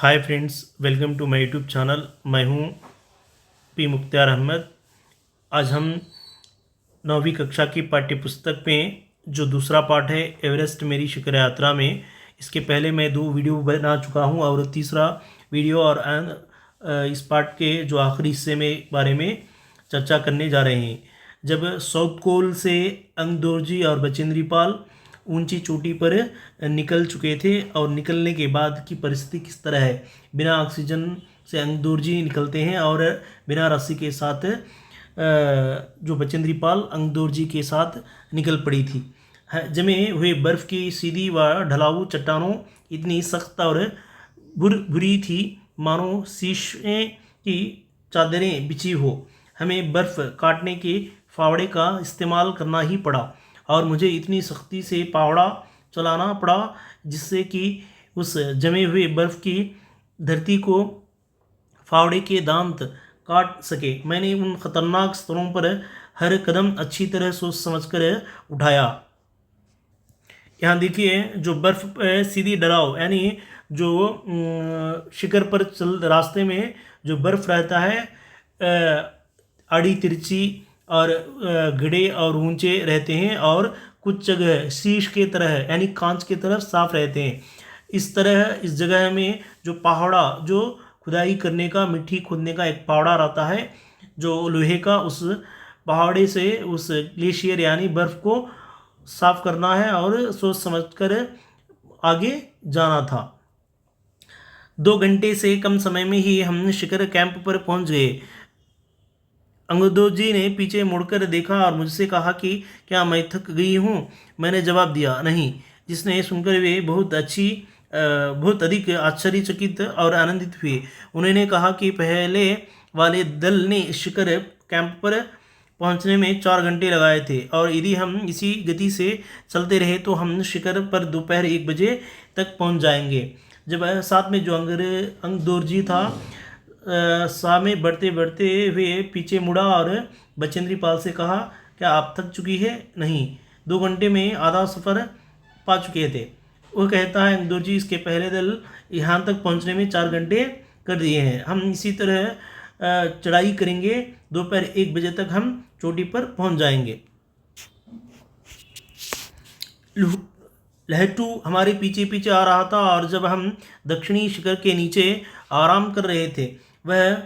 Hi friends, welcome to my YouTube channel. मैं हूं P Mukhtar Ahmad. आज हम 9वीं कक्षा की पाठ्यपुस्तक में जो दूसरा पाठ है एवरेस्ट मेरी शिखर यात्रा में, इसके पहले मैं 2 वीडियो बना चुका हूं और तीसरा वीडियो और इस पाठ के जो आखिरी हिस्से में बारे में चर्चा करने जा रहे हैं। जब साउथ कोल से अंगदोर्जी और बचेंद्री पाल ऊंची चोटी पर निकल चुके थे और निकलने के बाद की परिस्थिति किस तरह है। बिना ऑक्सीजन से अंगदोर्जी निकलते हैं और बिना रस्सी के साथ जो बचेंद्री पाल अंगदोर्जी के साथ निकल पड़ी थी। जमे हुए बर्फ़ की सीधी व ढलाऊ चट्टानों इतनी सख्त और बुरी थी मानो शीशे की चादरें बिछी हो। हमें बर्फ़ काटने के फावड़े का इस्तेमाल करना ही पड़ा और मुझे इतनी सख्ती से फावड़ा चलाना पड़ा जिससे कि उस जमे हुए बर्फ़ की धरती को फावड़े के दांत काट सके। मैंने उन खतरनाक स्तरों पर हर कदम अच्छी तरह सोच समझकर उठाया। यहाँ देखिए, जो बर्फ़ सीधी डराव यानी जो शिखर पर चल रास्ते में जो बर्फ़ रहता है आड़ी तिरछी और गड्ढे और ऊंचे रहते हैं और कुछ जगह शीश के तरह यानी कांच की तरह साफ रहते हैं। इस तरह इस जगह में जो पहाड़ा जो खुदाई करने का मिट्टी खोदने का एक पहाड़ा रहता है जो लोहे का, उस पहाड़े से उस ग्लेशियर यानी बर्फ़ को साफ करना है और सोच समझकर आगे जाना था। 2 घंटे से कम समय में ही हम शिखर कैंप पर पहुंच गए। अंगदोर्जी ने पीछे मुड़कर देखा और मुझसे कहा कि क्या मैं थक गई हूँ। मैंने जवाब दिया नहीं, जिसने सुनकर वे बहुत अधिक आश्चर्यचकित और आनंदित हुए। उन्होंने कहा कि पहले वाले दल ने शिखर कैंप पर पहुंचने में 4 घंटे लगाए थे और यदि हम इसी गति से चलते रहे तो हम शिखर पर दोपहर 1 बजे तक पहुंच जाएंगे। जब साथ में जो अंगदोर्जी था सामने बढ़ते बढ़ते हुए पीछे मुड़ा और बचेंद्री पाल से कहा, क्या आप थक चुकी है? नहीं, 2 घंटे में आधा सफ़र पा चुके थे। वो कहता है, अंगदोर्जी, इसके पहले दल यहाँ तक पहुँचने में 4 घंटे कर दिए हैं। हम इसी तरह चढ़ाई करेंगे, दोपहर 1 बजे तक हम चोटी पर पहुँच जाएंगे। लहटू हमारे पीछे पीछे आ रहा था और जब हम दक्षिणी शिखर के नीचे आराम कर रहे थे वह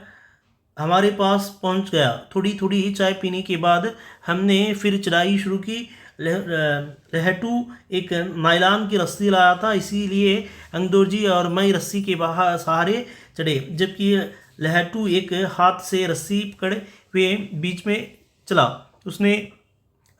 हमारे पास पहुंच गया। थोड़ी थोड़ी चाय पीने के बाद हमने फिर चढ़ाई शुरू की। लहटू एक नायलॉन की रस्सी लाया था, इसीलिए अंगदोर्जी और मैं रस्सी के सहारे चढ़े, जबकि लहटू एक हाथ से रस्सी पकड़े हुए बीच में चला। उसने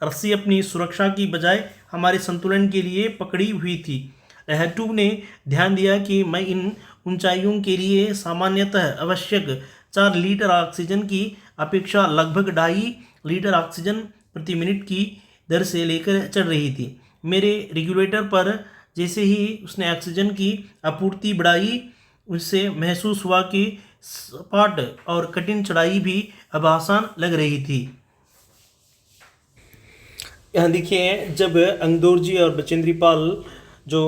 रस्सी अपनी सुरक्षा की बजाय हमारे संतुलन के लिए पकड़ी हुई थी। लहटू ने ध्यान दिया कि मैं इन ऊंचाइयों के लिए सामान्यतः आवश्यक 4 लीटर ऑक्सीजन की अपेक्षा लगभग 2.5 लीटर ऑक्सीजन प्रति मिनट की दर से लेकर चढ़ रही थी। मेरे रेगुलेटर पर जैसे ही उसने ऑक्सीजन की आपूर्ति बढ़ाई, उससे महसूस हुआ कि सपाट और कठिन चढ़ाई भी अब आसान लग रही थी। यहाँ देखिए, जब अंगदोर्जी और बचेंद्री पाल जो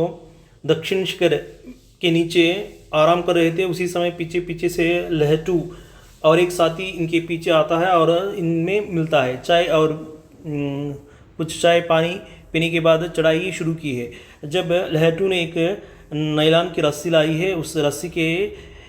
दक्षिण शिखर के नीचे आराम कर रहे थे, उसी समय पीछे पीछे से लहटू और एक साथी इनके पीछे आता है और इनमें मिलता है। चाय और कुछ चाय पानी पीने के बाद चढ़ाई शुरू की है। जब लहटू ने एक नायलॉन की रस्सी लाई है, उस रस्सी के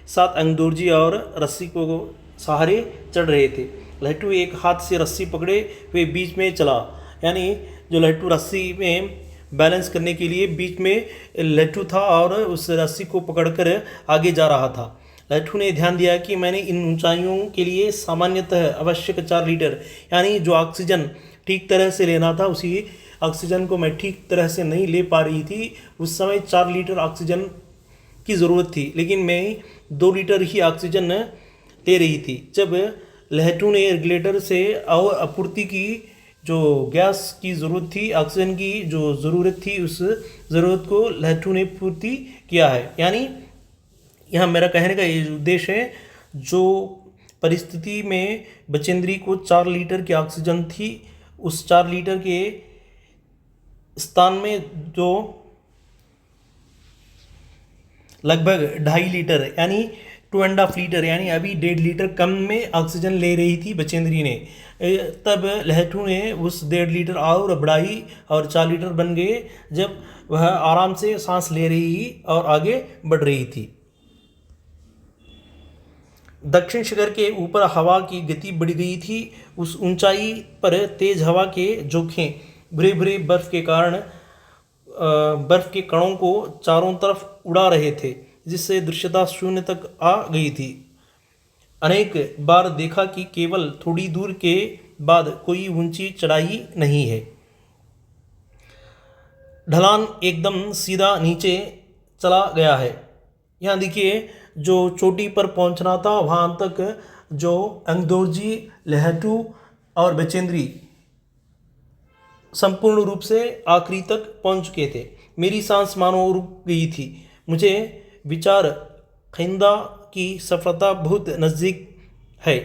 साथ अंगदोर्जी और रस्सी को सहारे चढ़ रहे थे। लहटू एक हाथ से रस्सी पकड़े हुए बीच में चला, यानी जो लहटू रस्सी में बैलेंस करने के लिए बीच में लहटू था और उस रस्सी को पकड़कर आगे जा रहा था। लहटू ने ध्यान दिया कि मैंने इन ऊंचाइयों के लिए सामान्यतः आवश्यक 4 लीटर यानी जो ऑक्सीजन ठीक तरह से लेना था, उसी ऑक्सीजन को मैं ठीक तरह से नहीं ले पा रही थी। उस समय 4 लीटर ऑक्सीजन की ज़रूरत थी, लेकिन मैं 2 लीटर ही ऑक्सीजन ले रही थी। जब लहटू ने रेगुलेटर से और आपूर्ति की जो गैस की ज़रूरत थी, ऑक्सीजन की जो ज़रूरत थी, उस ज़रूरत को लहटू ने पूर्ति किया है। यानी यहाँ मेरा कहने का ये उद्देश्य है, जो परिस्थिति में बचेंद्री को 4 लीटर की ऑक्सीजन थी, उस 4 लीटर के स्थान में जो लगभग 2.5 लीटर यानी 2.5 लीटर यानी अभी 1.5 लीटर कम में ऑक्सीजन ले रही थी बचेंद्री ने। तब लहटू ने उस 1.5 लीटर और बढ़ाई और 4 लीटर बन गए, जब वह आराम से सांस ले रही और आगे बढ़ रही थी। दक्षिण शिखर के ऊपर हवा की गति बढ़ गई थी। उस ऊंचाई पर तेज हवा के झोंके भूरे भूरे बर्फ के कणों को चारों तरफ उड़ा रहे थे, जिससे दृश्यता शून्य तक आ गई थी। अनेक बार देखा कि केवल थोड़ी दूर के बाद कोई ऊंची चढ़ाई नहीं है। ढलान एकदम सीधा नीचे चला गया है। यहाँ देखिए, जो चोटी पर पहुंचना था वहाँ तक जो अंगदोर्जी, लहटू और बचेंद्री संपूर्ण रूप से आखिरी तक पहुंच चुके थे। मेरी सांस मानो रुक गई थी। मुझे विचार खिंदा की सफलता बहुत नज़दीक है।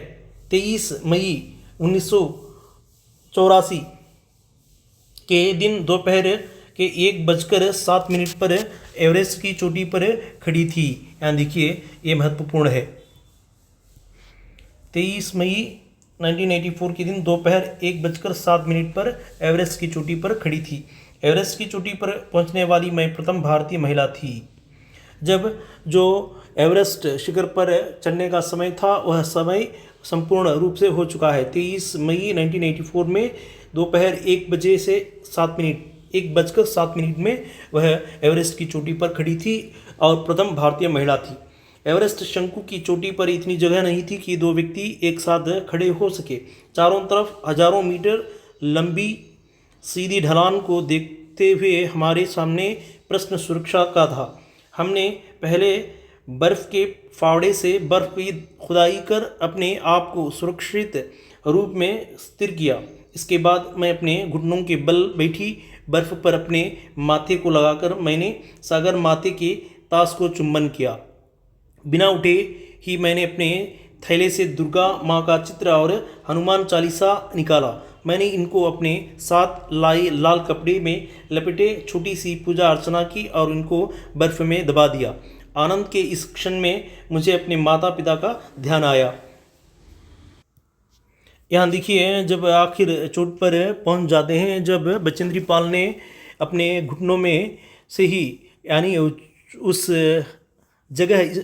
23 मई 1984 के दिन दोपहर के 1:07 पर एवरेस्ट की चोटी पर खड़ी थी। यहाँ देखिए, ये महत्वपूर्ण है। 23 मई 1984 के दिन दोपहर 1:07 पर एवरेस्ट की चोटी पर खड़ी थी। एवरेस्ट की चोटी पर पहुंचने वाली मैं प्रथम भारतीय महिला थी। जब जो एवरेस्ट शिखर पर चढ़ने का समय था, वह समय संपूर्ण रूप से हो चुका है। 23 मई 1984 में दोपहर 1:07 में वह एवरेस्ट की चोटी पर खड़ी थी और प्रथम भारतीय महिला थी। एवरेस्ट शंकु की चोटी पर इतनी जगह नहीं थी कि दो व्यक्ति एक साथ खड़े हो सके। चारों तरफ हजारों मीटर लंबी सीधी ढलान को देखते हुए हमारे सामने प्रश्न सुरक्षा का था। हमने पहले बर्फ के फावड़े से बर्फ की खुदाई कर अपने आप को सुरक्षित रूप में स्थिर किया। इसके बाद मैं अपने घुटनों के बल बैठी बर्फ पर अपने माथे को लगाकर मैंने सागर माथे के ताश को चुंबन किया। बिना उठे ही मैंने अपने थैले से दुर्गा माँ का चित्र और हनुमान चालीसा निकाला। मैंने इनको अपने साथ लाए लाल कपड़े में लपेटे छोटी सी पूजा अर्चना की और इनको बर्फ में दबा दिया। आनंद के इस क्षण में मुझे अपने माता पिता का ध्यान आया। यहाँ देखिए, जब आखिर चोट पर पहुँच जाते हैं, जब बचेंद्री पाल ने अपने घुटनों में से ही यानी उस जगह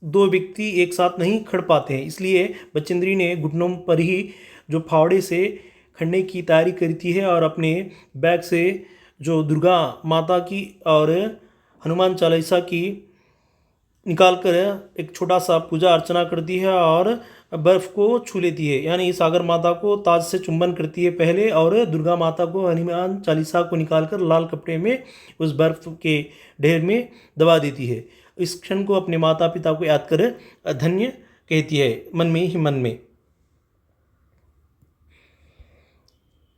दो व्यक्ति एक साथ नहीं खड़ पाते हैं, इसलिए बचेंद्री ने घुटनों पर ही जो फावड़े से खड़ने की तैयारी करी थी है और अपने बैग से जो दुर्गा माता की और हनुमान चालीसा की निकाल कर एक छोटा सा पूजा अर्चना करती है और बर्फ़ को छू लेती है। यानी सागर माता को ताज से चुंबन करती है पहले और दुर्गा माता को हनुमान चालीसा को निकाल कर लाल कपड़े में उस बर्फ़ के ढेर में दबा देती है। इस क्षण को अपने माता पिता को याद कर धन्य कहती है मन में ही मन में।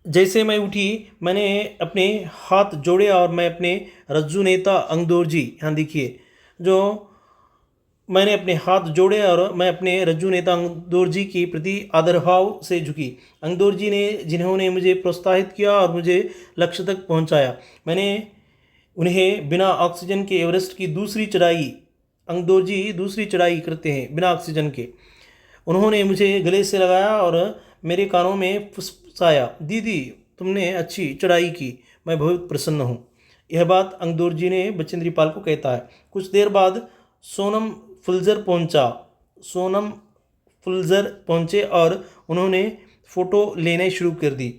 जैसे मैं उठी, मैंने अपने हाथ जोड़े और मैं अपने रज्जू नेता अंगदोर्जी, यहाँ देखिए, जो मैंने अपने हाथ जोड़े और मैं अपने रज्जू नेता अंगदोर्जी के प्रति आदर भाव से झुकी। अंगदोर्जी ने जिन्होंने मुझे प्रोत्साहित किया और मुझे लक्ष्य तक पहुंचाया। मैंने उन्हें बिना ऑक्सीजन के एवरेस्ट की दूसरी चढ़ाई, अंगदोर्जी दूसरी चढ़ाई करते हैं बिना ऑक्सीजन के, उन्होंने मुझे गले से लगाया और मेरे कानों में फुसफुसाया, दीदी तुमने अच्छी चढ़ाई की, मैं बहुत प्रसन्न हूँ। यह बात अंगदोर्जी ने बचेंद्री पाल को कहता है। कुछ देर बाद सोनम फुल्जर पहुँचे और उन्होंने फ़ोटो लेने शुरू कर दी।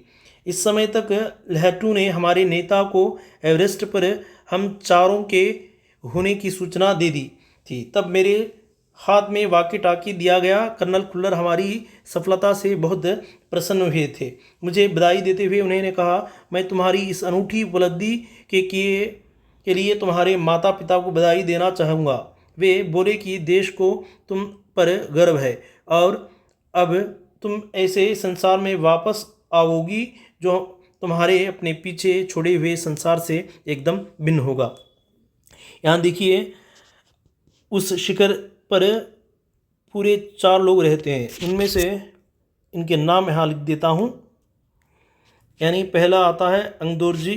इस समय तक लहटू ने हमारे नेता को एवरेस्ट पर हम चारों के होने की सूचना दे दी थी। तब मेरे हाथ में वाकी टाकी दिया गया। कर्नल खुल्लर हमारी सफलता से बहुत प्रसन्न हुए थे। मुझे बधाई देते हुए उन्होंने कहा, मैं तुम्हारी इस अनूठी उपलब्धि के लिए तुम्हारे माता पिता को बधाई देना चाहूँगा। वे बोले कि देश को तुम पर गर्व है और अब तुम ऐसे संसार में वापस आओगी जो तुम्हारे अपने पीछे छोड़े हुए संसार से एकदम भिन्न होगा। यहाँ देखिए, उस शिखर पर पूरे 4 लोग रहते हैं। उनमें से इनके नाम यहाँ लिख देता हूँ। यानी पहला आता है अंगदोर्जी,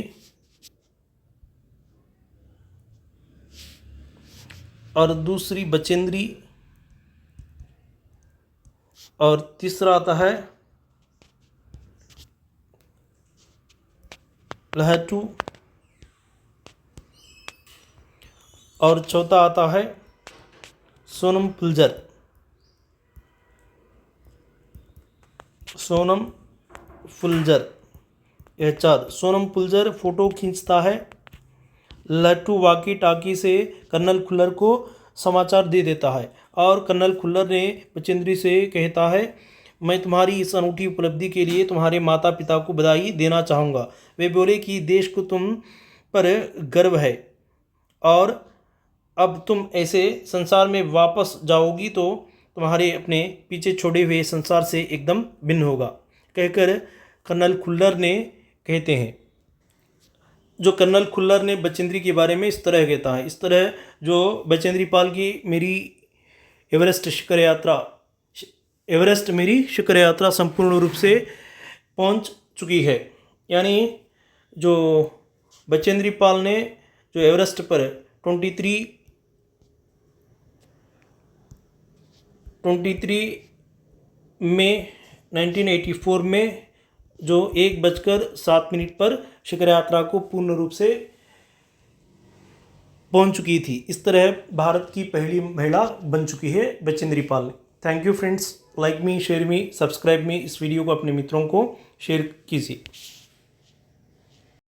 और दूसरी बचेंद्री, और तीसरा आता है लहटू, और चौथा आता है सोनम फुलझर। सोनम फुलझर, यह चार। सोनम फुलझर फ़ोटो खींचता है, लट्टू वाकी टाकी से कर्नल खुल्लर को समाचार दे देता है, और कर्नल खुल्लर ने बचेंद्री से कहता है, मैं तुम्हारी इस अनूठी उपलब्धि के लिए तुम्हारे माता पिता को बधाई देना चाहूँगा। वे बोले कि देश को तुम पर गर्व है, और अब तुम ऐसे संसार में वापस जाओगी तो तुम्हारे अपने पीछे छोड़े हुए संसार से एकदम भिन्न होगा, कहकर कर्नल खुल्लर ने कहते हैं। जो कर्नल खुल्लर ने बचेंद्री के बारे में इस तरह कहता है, इस तरह जो बचेंद्री पाल की मेरी एवरेस्ट शिखर यात्रा संपूर्ण रूप से पहुंच चुकी है। यानी जो बचेंद्री पाल ने जो एवरेस्ट पर 23 मई 1984 में जो 1:07 पर शिखर यात्रा को पूर्ण रूप से पहुंच चुकी थी, इस तरह भारत की पहली महिला बन चुकी है Bachendri Pal. Thank you friends, like me, share me, subscribe me. इस वीडियो को अपने मित्रों को शेयर कीजिए।